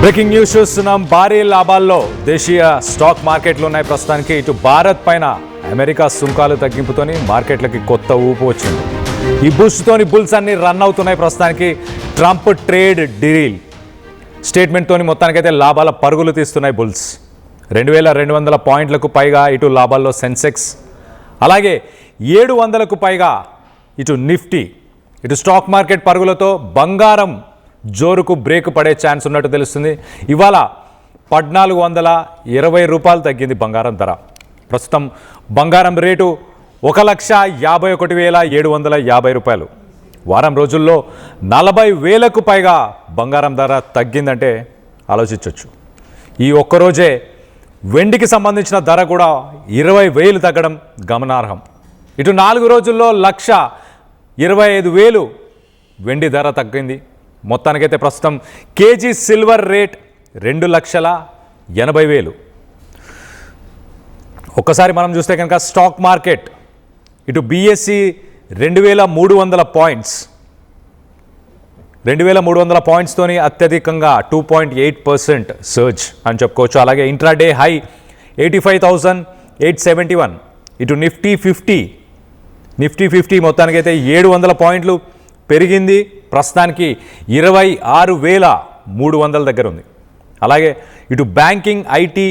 Breaking news చూస్తున్నాం. భారీ లాభాల్లో దేశీయ స్టాక్ మార్కెట్లు ఉన్నాయి ప్రస్తుతానికి. ఇటు భారత్ పైన అమెరికా సుంకాలు తగ్గింపుతోని మార్కెట్లకి కొత్త ఊపు వచ్చింది. ఈ బూస్ట్తోని బుల్స్ అన్ని రన్ అవుతున్నాయి ప్రస్తుతానికి. ట్రంప్ ట్రేడ్ డీల్ స్టేట్మెంట్తోని మొత్తానికైతే లాభాల పరుగులు తీస్తున్నాయి బుల్స్. 2200 పాయింట్లకు పైగా ఇటు లాభాల్లో సెన్సెక్స్, అలాగే 700కు పైగా ఇటు నిఫ్టీ. ఇటు స్టాక్ మార్కెట్ పరుగులతో బంగారం జోరుకు బ్రేక్ పడే ఛాన్స్ ఉన్నట్టు తెలుస్తుంది. ఇవాళ 1420 రూపాయలు తగ్గింది బంగారం ధర. ప్రస్తుతం బంగారం రేటు 1,51,750 రూపాయలు. వారం రోజుల్లో 40,000కు పైగా బంగారం ధర తగ్గిందంటే ఆలోచించవచ్చు. ఈ ఒక్కరోజే వెండికి సంబంధించిన ధర కూడా 20,000 తగ్గడం గమనార్హం. ఇటు 4 రోజుల్లో 1,25,000 వెండి ధర తగ్గింది. మొత్తానికైతే ప్రస్తుతం కేజీ సిల్వర్ రేట్ 2,80,000. ఒక్కసారి మనం చూస్తే కనుక స్టాక్ మార్కెట్ ఇటు బీఎస్సీ 2,300 పాయింట్స్, 2,300 పాయింట్స్తోని అత్యధికంగా 2.8% సర్జ్ అని చెప్పుకోవచ్చు. అలాగే ఇంట్రాడే హై 85,871. ఇటు నిఫ్టీ 50 మొత్తానికైతే 700 పాయింట్లు పెరిగింది. ప్రస్తుతానికి 26,300 దగ్గర ఉంది. అలాగే ఇటు బ్యాంకింగ్, ఐటీ,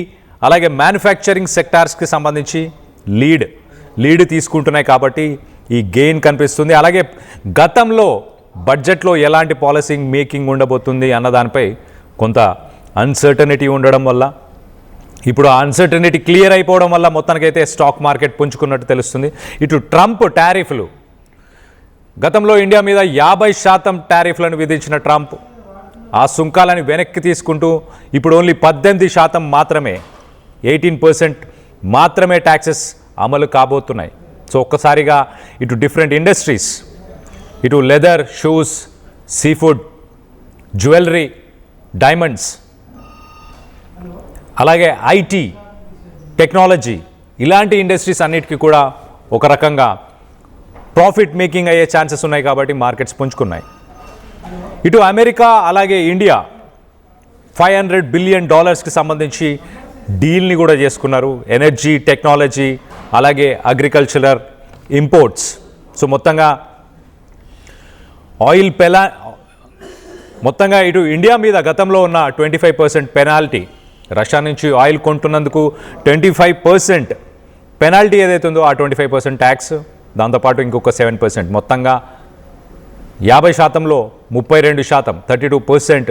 అలాగే మ్యానుఫ్యాక్చరింగ్ సెక్టార్స్కి సంబంధించి లీడ్ తీసుకుంటున్నాయి కాబట్టి ఈ గెయిన్ కనిపిస్తుంది. అలాగే గతంలో బడ్జెట్లో ఎలాంటి పాలసీ మేకింగ్ ఉండబోతుంది అన్న దానిపై కొంత అన్సర్టనిటీ ఉండడం వల్ల, ఇప్పుడు ఆ అన్సర్టనిటీ క్లియర్ అయిపోవడం వల్ల మొత్తానికైతే స్టాక్ మార్కెట్ పుంజుకున్నట్టు తెలుస్తుంది. ఇటు ట్రంప్ టారిఫ్లు, గతంలో ఇండియా మీద 50% టారిఫ్లను విధించిన ట్రంప్ ఆ సుంకాలని వెనక్కి తీసుకుంటూ ఇప్పుడు ఓన్లీ 18% మాత్రమే, 18% మాత్రమే ట్యాక్సెస్ అమలు కాబోతున్నాయి. సో ఒక్కసారిగా ఇటు డిఫరెంట్ ఇండస్ట్రీస్, ఇటు leather, shoes, seafood, jewellery, diamonds, అలాగే ఐటీ, టెక్నాలజీ, ఇలాంటి ఇండస్ట్రీస్ అన్నిటికీ కూడా ఒక రకంగా ప్రాఫిట్ మేకింగ్ అయ్యే ఛాన్సెస్ ఉన్నాయి కాబట్టి మార్కెట్స్ పుంజుకున్నాయి. ఇటు అమెరికా అలాగే ఇండియా $500 బిలియన్ సంబంధించి డీల్ని కూడా చేసుకున్నారు. ఎనర్జీ, టెక్నాలజీ, అలాగే అగ్రికల్చరల్ ఇంపోర్ట్స్. సో మొత్తంగా ఇటు ఇండియా మీద గతంలో ఉన్న 25% పెనాల్టీ, రష్యా నుంచి ఆయిల్ కొంటున్నందుకు 25% పెనాల్టీ ఏదైతే ఉందో ఆ 25% ట్యాక్స్, దాంతోపాటు ఇంకొక 7%, మొత్తంగా 50%లో 32%, 32%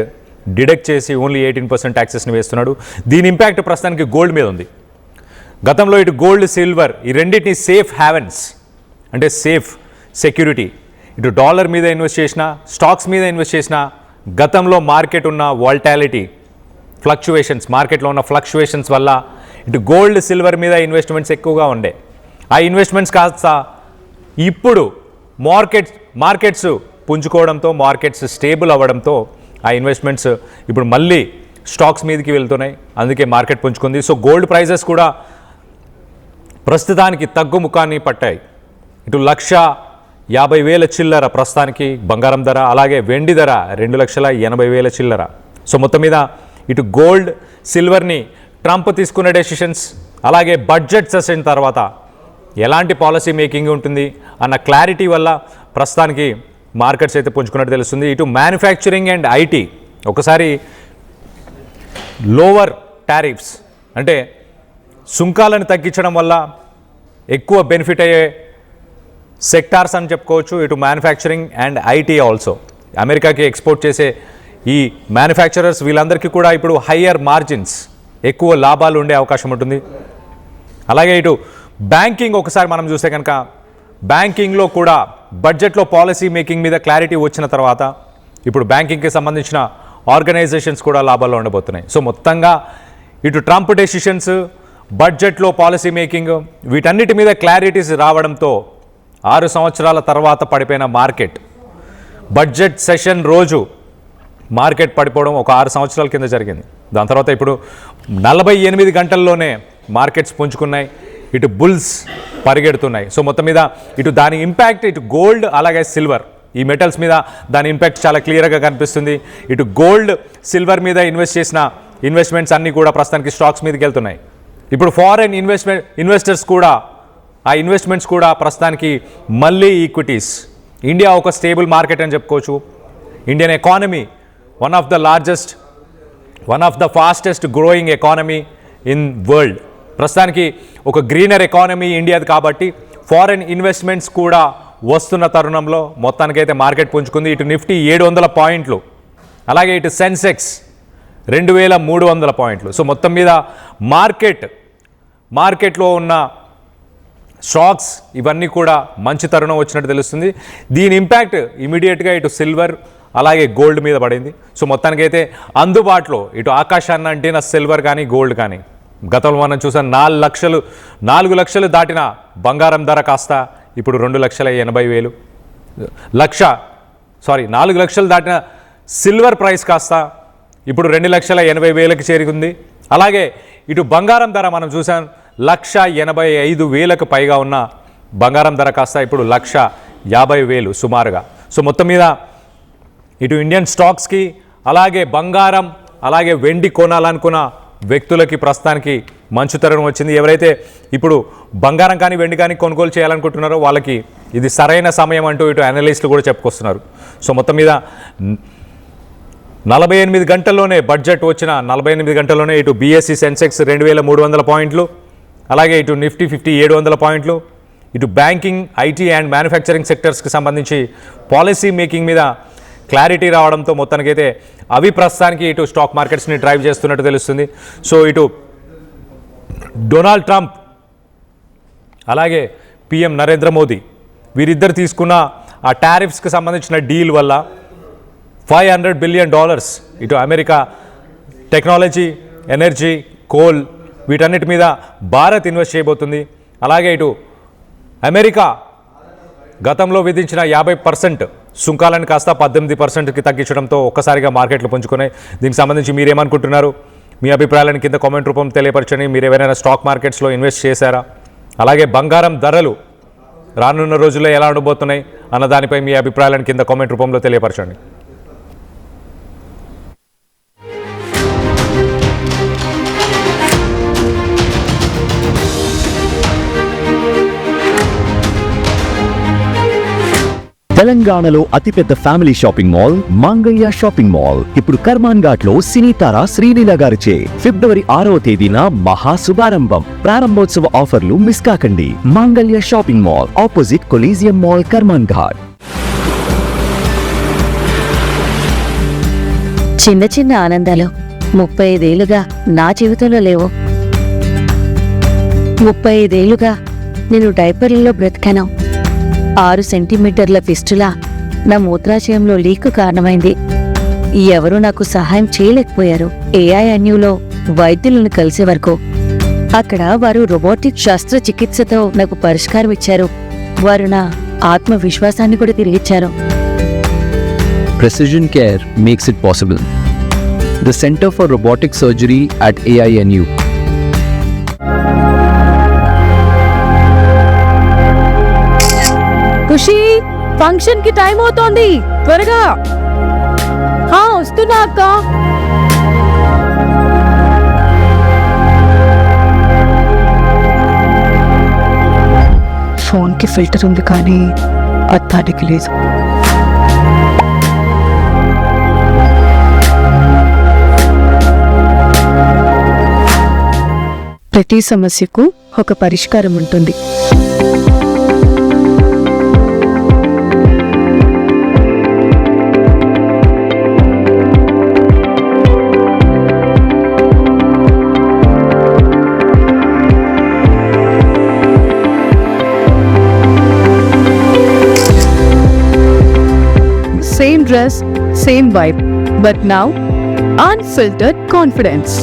డిడక్ట్ చేసి ఓన్లీ 18% ట్యాక్సెస్ని వేస్తున్నాడు. దీని ఇంపాక్ట్ ప్రస్తుతానికి గోల్డ్ మీద ఉంది. గతంలో ఇటు గోల్డ్, సిల్వర్ ఈ రెండింటిని సేఫ్ హ్యావెన్స్, అంటే సేఫ్ సెక్యూరిటీ, ఇటు డాలర్ మీద ఇన్వెస్ట్ చేసిన, స్టాక్స్ మీద ఇన్వెస్ట్ చేసిన, గతంలో మార్కెట్ ఉన్న వాల్టాలిటీ, ఫ్లక్చువేషన్స్, మార్కెట్లో ఉన్న ఫ్లక్చువేషన్స్ వల్ల ఇటు గోల్డ్, సిల్వర్ మీద ఇన్వెస్ట్మెంట్స్ ఎక్కువగా ఉండే. ఆ ఇన్వెస్ట్మెంట్స్ కాస్త ఇప్పుడు మార్కెట్స్ పుంజుకోవడంతో, మార్కెట్స్ స్టేబుల్ అవ్వడంతో ఆ ఇన్వెస్ట్మెంట్స్ ఇప్పుడు మళ్ళీ స్టాక్స్ మీదకి వెళ్తున్నాయి. అందుకే మార్కెట్ పుంజుకుంది. సో గోల్డ్ ప్రైజెస్ కూడా ప్రస్తుతానికి తగ్గుముఖాన్ని పట్టాయి. ఇటు 1,50,000 చిల్లర ప్రస్తుతానికి బంగారం ధర, అలాగే వెండి ధర 2,80,000 చిల్లర. సో మొత్తం మీద ఇటు గోల్డ్, సిల్వర్ని ట్రంప్ తీసుకున్న డెసిషన్స్, అలాగే బడ్జెట్ సెషన్ తర్వాత ఎలాంటి పాలసీ మేకింగ్ ఉంటుంది అన్న క్లారిటీ వల్ల ప్రస్తుతానికి మార్కెట్స్ అయితే పుంజుకున్నట్టు తెలుస్తుంది. ఇటు మ్యానుఫ్యాక్చరింగ్ అండ్ ఐటీ ఒకసారి లోవర్ టారిఫ్స్, అంటే సుంకాలను తగ్గించడం వల్ల ఎక్కువ బెనిఫిట్ అయ్యే సెక్టార్స్ అని చెప్పుకోవచ్చు. ఇటు మ్యానుఫ్యాక్చరింగ్ అండ్ ఐటీ ఆల్సో, అమెరికాకి ఎక్స్పోర్ట్ చేసే ఈ మ్యానుఫ్యాక్చరర్స్ వీళ్ళందరికీ కూడా ఇప్పుడు హయ్యర్ మార్జిన్స్, ఎక్కువ లాభాలు ఉండే అవకాశం ఉంటుంది. అలాగే ఇటు బ్యాంకింగ్ ఒకసారి మనం చూస్తే కనుక బ్యాంకింగ్లో కూడా బడ్జెట్లో పాలసీ మేకింగ్ మీద క్లారిటీ వచ్చిన తర్వాత ఇప్పుడు బ్యాంకింగ్కి సంబంధించిన ఆర్గనైజేషన్స్ కూడా లాభాల్లో ఉండబోతున్నాయి. సో మొత్తంగా ఇటు ట్రంప్ డెసిషన్స్, బడ్జెట్లో పాలసీ మేకింగ్, వీటన్నిటి మీద క్లారిటీస్ రావడంతో 6 సంవత్సరాల తర్వాత పడిపోయిన మార్కెట్, బడ్జెట్ సెషన్ రోజు మార్కెట్ పడిపోవడం ఒక 6 సంవత్సరాల కింద జరిగింది. దాని తర్వాత ఇప్పుడు 48 గంటల్లోనే మార్కెట్స్ పుంజుకున్నాయి. ఇటు బుల్స్ పరిగెడుతున్నాయి. సో మొత్తం మీద ఇటు దాని ఇంపాక్ట్ ఇటు గోల్డ్ అలాగే సిల్వర్ ఈ మెటల్స్ మీద దాని ఇంపాక్ట్ చాలా క్లియర్గా కనిపిస్తుంది. ఇటు గోల్డ్, సిల్వర్ మీద ఇన్వెస్ట్ చేసిన ఇన్వెస్ట్మెంట్స్ అన్నీ కూడా ప్రస్తుతానికి స్టాక్స్ మీదకి వెళ్తున్నాయి. ఇప్పుడు ఫారెన్ ఇన్వెస్టర్స్ కూడా ఆ ఇన్వెస్ట్మెంట్స్ కూడా ప్రస్తుతానికి మళ్ళీ ఈక్విటీస్. ఇండియా ఒక స్టేబుల్ మార్కెట్ అని చెప్పుకోవచ్చు. Indian economy one of the fastest growing economy in world. ప్రస్తుతానికి ఒక గ్రీనర్ ఎకానమీ ఇండియాది కాబట్టి ఫారెన్ ఇన్వెస్ట్మెంట్స్ కూడా వస్తున్న తరుణంలో మొత్తానికైతే మార్కెట్ పుంజుకుంది. ఇటు నిఫ్టీ 700 పాయింట్లు, అలాగే ఇటు సెన్సెక్స్ 2300 పాయింట్లు. సో మొత్తం మీద మార్కెట్లో ఉన్న స్టాక్స్ ఇవన్నీ కూడా మంచి తరుణం వచ్చినట్టు తెలుస్తుంది. దీని ఇంపాక్ట్ ఇమీడియట్గా ఇటు సిల్వర్ అలాగే గోల్డ్ మీద పడింది. సో మొత్తానికైతే అందుబాటులో ఇటు ఆకాశాన్ని అంటిన సిల్వర్ కానీ గోల్డ్ కానీ గతంలో మనం చూసాం 4 లక్షలు దాటిన బంగారం ధర కాస్త ఇప్పుడు 2,80,000. 4 లక్షలు దాటిన సిల్వర్ ప్రైస్ కాస్త ఇప్పుడు 2,80,000కి చేరుకుంది. అలాగే ఇటు బంగారం ధర మనం చూసాం 1,85,000కు పైగా ఉన్న బంగారం ధర కాస్త ఇప్పుడు 1,50,000 సుమారుగా. సో మొత్తం మీద ఇటు ఇండియన్ స్టాక్స్కి అలాగే బంగారం అలాగే వెండి కొనాలనుకున్న వ్యక్తులకి ప్రస్తుతానికి మంచు తరుణం వచ్చింది. ఎవరైతే ఇప్పుడు బంగారం కానీ వెండి కానీ కొనుగోలు చేయాలనుకుంటున్నారో వాళ్ళకి ఇది సరైన సమయం అంటూ ఇటు అనలిస్టులు కూడా చెప్పుకొస్తున్నారు. సో మొత్తం మీద 48 గంటల్లోనే బడ్జెట్ వచ్చిన 48 గంటల్లోనే ఇటు బీఎస్సీ సెన్సెక్స్ 2,300 పాయింట్లు, అలాగే ఇటు నిఫ్టీ 700 పాయింట్లు, ఇటు బ్యాంకింగ్, ఐటీ అండ్ మ్యానుఫ్యాక్చరింగ్ సెక్టర్స్కి సంబంధించి పాలసీ మేకింగ్ మీద క్లారిటీ రావడంతో మొత్తానికైతే అవి ప్రస్తుతానికి ఇటు స్టాక్ మార్కెట్స్ని డ్రైవ్ చేస్తున్నట్టు తెలుస్తుంది. సో ఇటు డొనాల్డ్ ట్రంప్ అలాగే పిఎం నరేంద్ర మోదీ వీరిద్దరు తీసుకున్న ఆ టారిఫ్స్కి సంబంధించిన డీల్ వల్ల $500 బిలియన్ ఇటు అమెరికా టెక్నాలజీ, ఎనర్జీ, కోల్ వీటన్నిటి మీద భారత్ ఇన్వెస్ట్ చేయబోతుంది. అలాగే ఇటు అమెరికా గతంలో విధించిన 50% సుంకాలను కాస్త 18%కి తగ్గించడంతో ఒక్కసారిగా మార్కెట్లు పుంజుకున్నాయి. దీనికి సంబంధించి మీరేమనుకుంటున్నారు? మీ అభిప్రాయాలను కింద కామెంట్ రూపంలో తెలియపరచండి. మీరు ఏవైనా స్టాక్ మార్కెట్స్లో ఇన్వెస్ట్ చేశారా? అలాగే బంగారం ధరలు రానున్న రోజుల్లో ఎలా ఉండబోతున్నాయి అన్న దానిపై మీ అభిప్రాయాలను కింద కామెంట్ రూపంలో తెలియపరచండి. తెలంగాణలో అతిపెద్ద family shopping mall Mangalya shopping mall ఇప్పుడు కర్మాన్ ఘాట్ లో సినీతార శ్రీలీల గారిచే ఫిబ్రవరి 6వ తేదీన మహా శుభారంభం. ప్రారంభోత్సవ ఆఫర్లు మిస్ కాకండి. Mangalya shopping mall opposite collegium mall, Karman ghat. చిన్న చిన్న ఆనందాలు 35 ఏళ్లుగా నా జీవితంలో లేవు. 35 ఏళ్లుగా నేను డైపర్లలో బ్రతికాను. 6 సెంటీమీటర్ల ఫిస్టులా నా మూత్రాశయంలో లీక్ కారణమైంది. ఎవరూ నాకు సహాయం చేయలేకపోయారు. ఏఐఎన్యూలో వైద్యులను కలిసే వరకు అక్కడ వారు రోబోటిక్ శస్త్రచికిత్సతో నాకు పరిష్కారం ఇచ్చారు. వారు నా ఆత్మవిశ్వాసాన్ని కూడా తిరిగిచ్చారు. Precision care makes it possible. The Center for Robotic Surgery at AINU. Khushi, function కి టైం అవుతోంది, త్వరగా. వస్తున్నా అక్క. ఫోన్ కి ఫిల్టర్ ఉంది కానీ అత్తాడికి లేదు. ప్రతి సమస్యకు ఒక పరిష్కారం ఉంటుంది. Same dress, same vibe, but now unfiltered confidence.